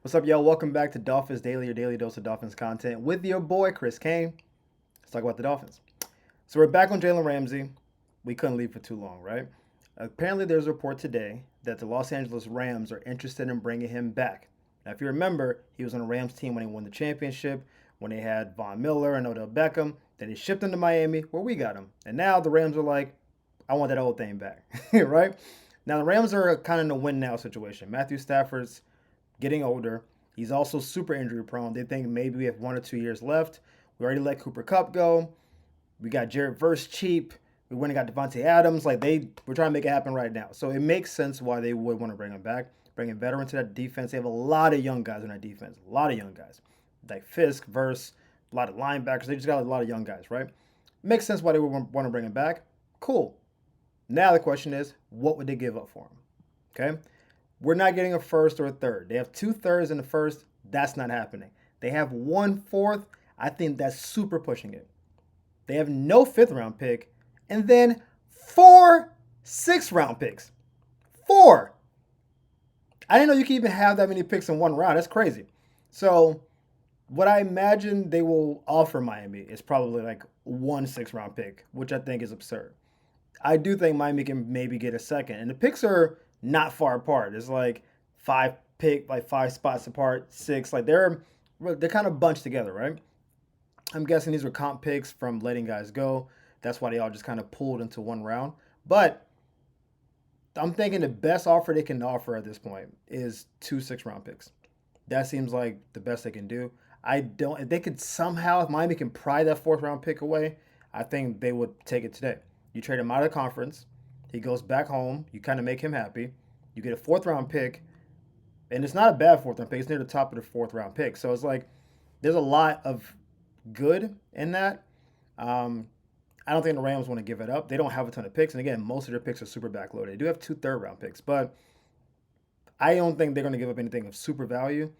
What's up, y'all? Welcome back to Dolphins Daily, your daily dose of Dolphins content with your boy, Chris Kane. Let's talk about the Dolphins. So we're back on Jalen Ramsey. We couldn't leave for too long, right? Apparently, there's a report today that the Los Angeles Rams are interested in bringing him back. Now, if you remember, he was on the Rams team when he won the championship, when they had Von Miller and Odell Beckham. Then they shipped him to Miami, where we got him. And now the Rams are like, I want that old thing back, right? Now, the Rams are kind of in a win now situation. Matthew Stafford's getting older. He's also super injury prone. They think maybe we have 1 or 2 years left. We already let Cooper Kupp go. We got Jared Verse cheap. We went and got Devontae Adams. We're trying to make it happen right now. So it makes sense why they would want to bring him back, bring a veteran to that defense. They have a lot of young guys on that defense. A lot of young guys. Like Fisk, Verse, a lot of linebackers. They just got a lot of young guys, right? Makes sense why they would want to bring him back. Cool. Now the question is, what would they give up for him? Okay? We're not getting a first or a third. They have 2/3 in the first. That's not happening. They have 1/4. I think that's super pushing it. They have no fifth round pick and then 4 6th round picks. Four. I didn't know you could even have that many picks in one round. That's crazy. So, what I imagine they will offer Miami is probably like 1 6th round pick, which I think is absurd. I do think Miami can maybe get a second. And the picks are not far apart. It's like like 5 spots apart, six. Like they're kind of bunched together, right? I'm guessing these were comp picks from letting guys go. That's why they all just kind of pulled into one round. But I'm thinking the best offer they can offer at this point is 2 6th round picks. That seems like the best they can do. I don't. If they could somehow, if Miami can pry that 4th round pick away, I think they would take it today. You trade him out of the conference. He goes back home. You kind of make him happy. You get a 4th round pick, and it's not a bad 4th round pick. It's near the top of the 4th round pick. So it's like there's a lot of good in that. I don't think the Rams want to give it up. They don't have a ton of picks, and again, most of their picks are super backloaded. They do have 2 3rd round picks, but I don't think they're going to give up anything of super value.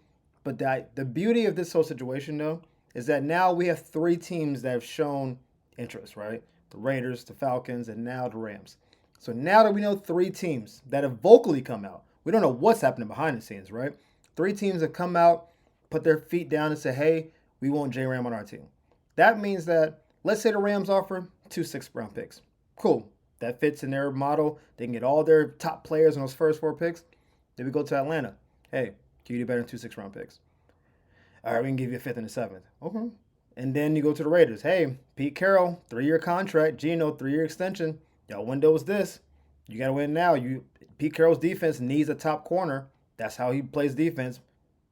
But the beauty of this whole situation, though, is that now we have 3 teams that have shown interest, right? The Raiders, the Falcons, and now the Rams. So now that we know 3 teams that have vocally come out, we don't know what's happening behind the scenes, right? 3 teams have come out, put their feet down, and say, hey, we want J Ram on our team. That means that, let's say the Rams offer 2 6th round picks. Cool. That fits in their model. They can get all their top players in those first 4 picks. Then we go to Atlanta. Hey, can you do better than 2 6th round picks? All right, we can give you a fifth and a seventh. Okay. And then you go to the Raiders. Hey, Pete Carroll, 3-year contract. Geno, 3-year extension. Y'all window is this. You got to win now. Pete Carroll's defense needs a top corner. That's how he plays defense.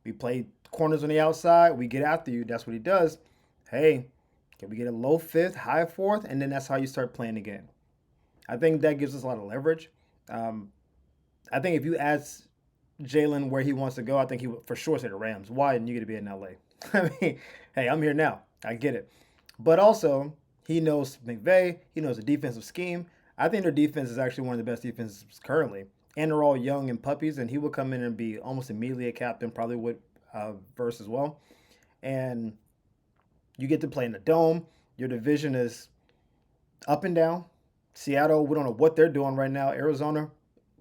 We play corners on the outside. We get after you. That's what he does. Hey, can we get a low fifth, high fourth? And then that's how you start playing the game. I think that gives us a lot of leverage. I think if you ask Jalen where he wants to go, I think he would for sure say the Rams. Why didn't you get to be in LA? I mean, hey, I'm here now. I get it. But also, he knows McVay. He knows the defensive scheme. I think their defense is actually one of the best defenses currently. And they're all young and puppies, and he will come in and be almost immediately a captain, probably with Verse as well. And you get to play in the dome. Your division is up and down. Seattle, we don't know what they're doing right now. Arizona,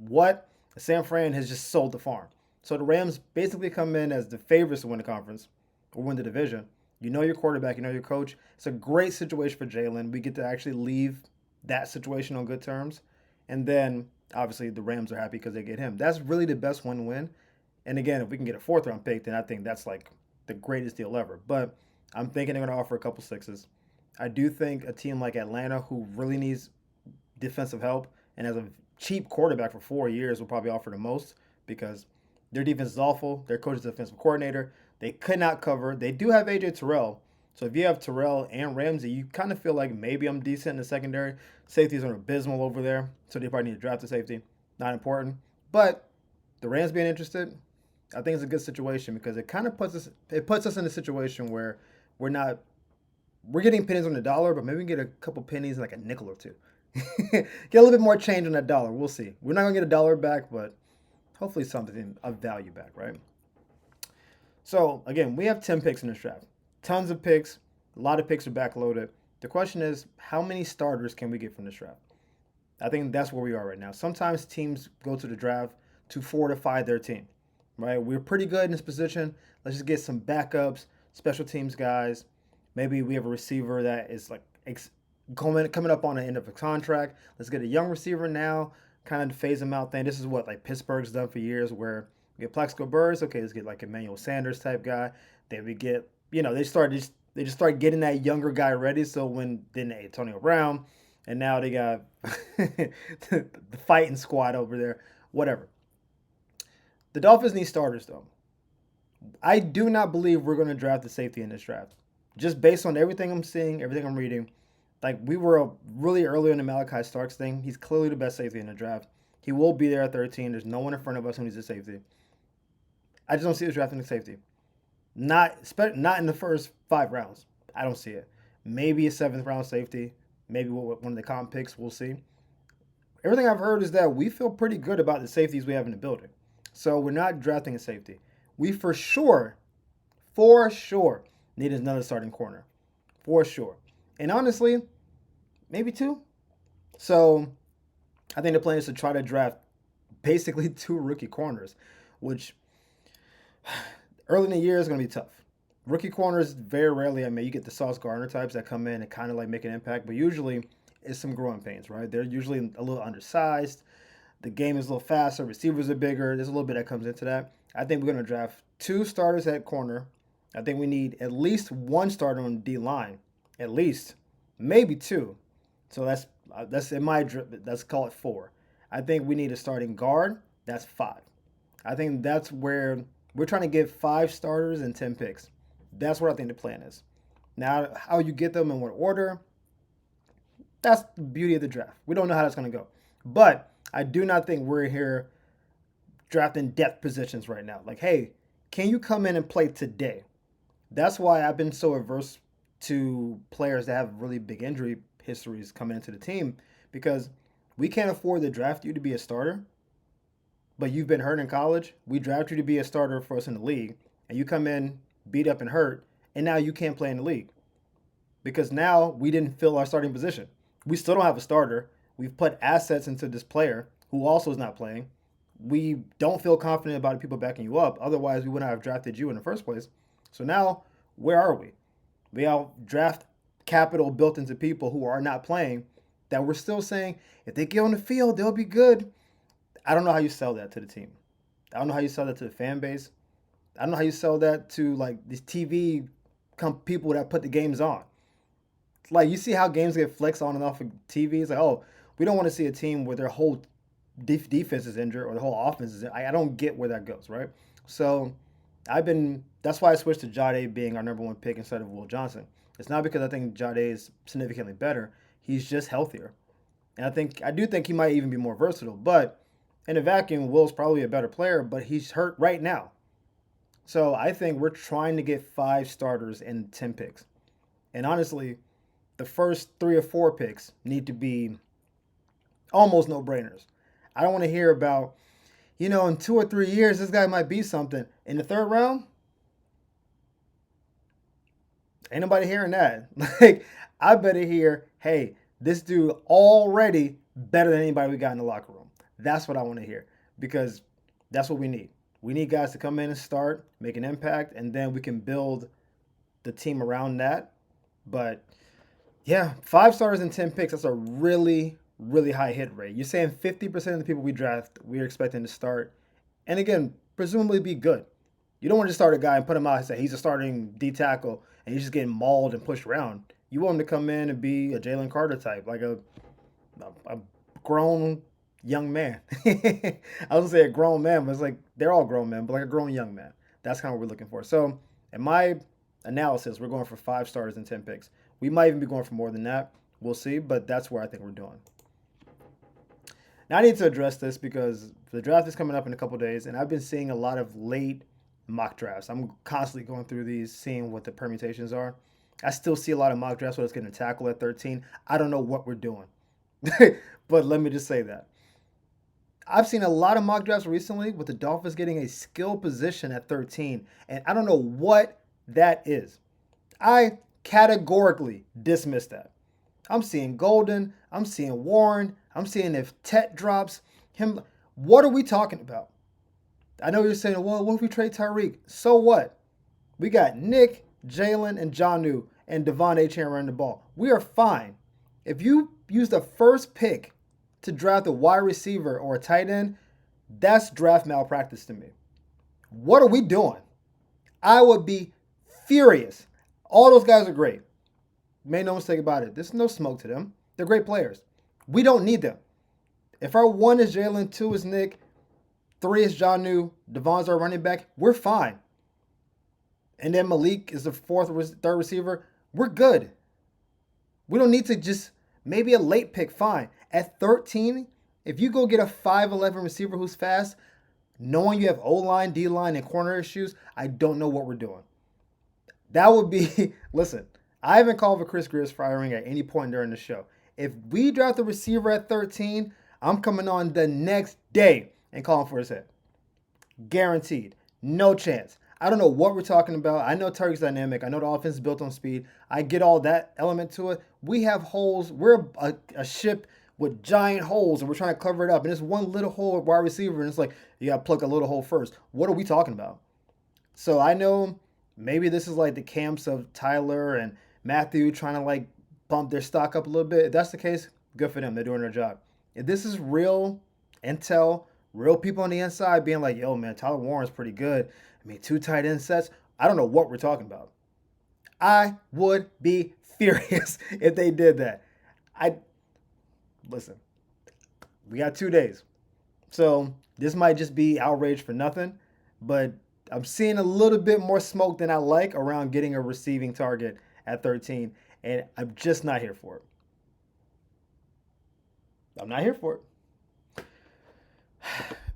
what? San Fran has just sold the farm. So the Rams basically come in as the favorites to win the conference or win the division. You know your quarterback, you know your coach. It's a great situation for Jalen. We get to actually leave that situation on good terms. And then obviously the Rams are happy because they get him. That's really the best win-win. And again, if we can get a 4th round pick, then I think that's like the greatest deal ever. But I'm thinking they're going to offer a couple sixes. I do think a team like Atlanta, who really needs defensive help and has a cheap quarterback for 4 years, will probably offer the most because their defense is awful. Their coach is a defensive coordinator. They could not cover. They do have AJ Terrell. So if you have Terrell and Ramsey, you kind of feel like maybe I'm decent in the secondary. Safeties are abysmal over there, so they probably need to draft a safety. Not important. But the Rams being interested, I think it's a good situation because it kind of puts us in a situation where we're getting pennies on the dollar, but maybe we can get a couple pennies, like a nickel or two. Get a little bit more change on that dollar. We'll see. We're not gonna get a dollar back, but hopefully something of value back, right? So again, we have 10 picks in this draft. Tons of picks. A lot of picks are backloaded. The question is, how many starters can we get from this draft? I think that's where we are right now. Sometimes teams go to the draft to fortify their team, right? We're pretty good in this position. Let's just get some backups, special teams guys. Maybe we have a receiver that is like coming up on the end of a contract. Let's get a young receiver now, kind of phase them out thing. This is what like Pittsburgh's done for years, where we get Plaxico Burress. Okay, let's get like Emmanuel Sanders type guy. Then we get, they just start getting that younger guy ready. So when then Antonio Brown, and now they got the fighting squad over there. Whatever. The Dolphins need starters though. I do not believe we're going to draft the safety in this draft. Just based on everything I'm seeing, everything I'm reading, like we were really early on the Malachi Starks thing. He's clearly the best safety in the draft. He will be there at 13. There's no one in front of us who needs a safety. I just don't see us drafting a safety. Not in the first 5 rounds. I don't see it. Maybe a 7th round safety. Maybe one of the comp picks. We'll see. Everything I've heard is that we feel pretty good about the safeties we have in the building. So we're not drafting a safety. We for sure need another starting corner. For sure. And honestly, maybe 2. So I think the plan is to try to draft basically 2 rookie corners, which early in the year is going to be tough. Rookie corners, very rarely, you get the Sauce Gardner types that come in and kind of like make an impact, but usually it's some growing pains, right? They're usually a little undersized. The game is a little faster. Receivers are bigger. There's a little bit that comes into that. I think we're going to draft 2 starters at corner. I think we need at least 1 starter on D line, at least, maybe 2. So that's in my let's call it 4. I think we need a starting guard. That's 5. I think that's where we're trying to get 5 starters and 10 picks. That's what I think the plan is. Now, how you get them in what order, that's the beauty of the draft. We don't know how that's going to go. But I do not think we're here drafting depth positions right now. Like, hey, can you come in and play today? That's why I've been so averse to players that have really big injury histories coming into the team, because we can't afford to draft you to be a starter, but you've been hurt in college. We draft you to be a starter for us in the league, and you come in beat up and hurt, and now you can't play in the league because now we didn't fill our starting position. We still don't have a starter. We've put assets into this player who also is not playing. We don't feel confident about the people backing you up. Otherwise, we wouldn't have drafted you in the first place. So now, where are we? We have draft capital built into people who are not playing that we're still saying, if they get on the field, they'll be good. I don't know how you sell that to the team. I don't know how you sell that to the fan base. I don't know how you sell that to like these TV people that put the games on. Like, you see how games get flexed on and off of TV. It's like, oh, we don't want to see a team where their whole defense is injured or the whole offense is injured. I don't get where that goes, right? So that's why I switched to Jade being our number 1 pick instead of Will Johnson. It's not because I think Jade is significantly better. He's just healthier. And I do think he might even be more versatile. But in a vacuum, Will's probably a better player, but he's hurt right now. So I think we're trying to get 5 starters and 10 picks. And honestly, the first 3 or 4 picks need to be almost no-brainers. I don't want to hear about, in 2 or 3 years, this guy might be something. In the 3rd round, ain't nobody hearing that. Like, I better hear, hey, this dude already better than anybody we got in the locker room. That's what I want to hear, because that's what we need. We need guys to come in and start, make an impact, and then we can build the team around that. But yeah, 5 starters and 10 picks, that's a really, really high hit rate. You're saying 50% of the people we draft, we're expecting to start. And again, presumably be good. You don't want to start a guy and put him out and say he's a starting D tackle and he's just getting mauled and pushed around. You want him to come in and be a Jalen Carter type, like a grown young man. I was gonna say a grown man, but it's like they're all grown men, but like a grown young man. That's kind of what we're looking for. So in my analysis, we're going for 5 starters and 10 picks. We might even be going for more than that. We'll see, but that's where I think we're doing. Now I need to address this because the draft is coming up in a couple days, and I've been seeing a lot of late mock drafts. I'm constantly going through these, seeing what the permutations are. I still see a lot of mock drafts where it's getting a tackle at 13. I don't know what we're doing. But let me just say that. I've seen a lot of mock drafts recently with the Dolphins getting a skill position at 13, and I don't know what that is. I categorically dismiss that. I'm seeing Golden. I'm seeing Warren. I'm seeing if Tet drops him. What are we talking about? I know you're saying, well, what if we trade Tyreek? So what? We got Nick, Jalen, and Jonnu and Devon Achane running the ball. We are fine. If you use the first pick to draft a wide receiver or a tight end, that's draft malpractice to me. What are we doing? I would be furious. All those guys are great. Make no mistake about it. There's no smoke to them. They're great players. We don't need them. If our 1 is Jalen, 2 is Nick, 3 is Jonnu, Devon's our running back, we're fine. And then Malik is the third receiver, we're good. We don't need to just, maybe a late pick, fine. At 13, if you go get a 5'11 receiver who's fast, knowing you have O-line, D-line, and corner issues, I don't know what we're doing. That would be, listen, I haven't called for Chris Greer's firing at any point during the show. If we draft a receiver at 13, I'm coming on the next day and calling for his head. Guaranteed. No chance. I don't know what we're talking about. I know Tyreek's dynamic. I know the offense is built on speed. I get all that element to it. We have holes. We're a ship with giant holes, and we're trying to cover it up. And there's one little hole at wide receiver, and it's like, you got to plug a little hole first. What are we talking about? So I know maybe this is like the camps of Tyler and Matthew trying to like bump their stock up a little bit. If that's the case, good for them. They're doing their job. If this is real intel, real people on the inside being like, yo, man, Tyler Warren's pretty good. I mean, 2 tight end sets. I don't know what we're talking about. I would be furious if they did that. Listen, we got 2 days. So this might just be outrage for nothing, but I'm seeing a little bit more smoke than I like around getting a receiving target at 13, and I'm just not here for it. I'm not here for it.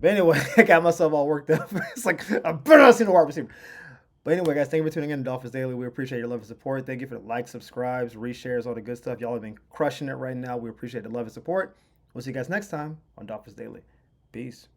But anyway, I got myself all worked up. It's like, I better not see the wide receiver. But anyway, guys, thank you for tuning in to Dolphins Daily. We appreciate your love and support. Thank you for the likes, subscribes, reshares, all the good stuff. Y'all have been crushing it right now. We appreciate the love and support. We'll see you guys next time on Dolphins Daily. Peace.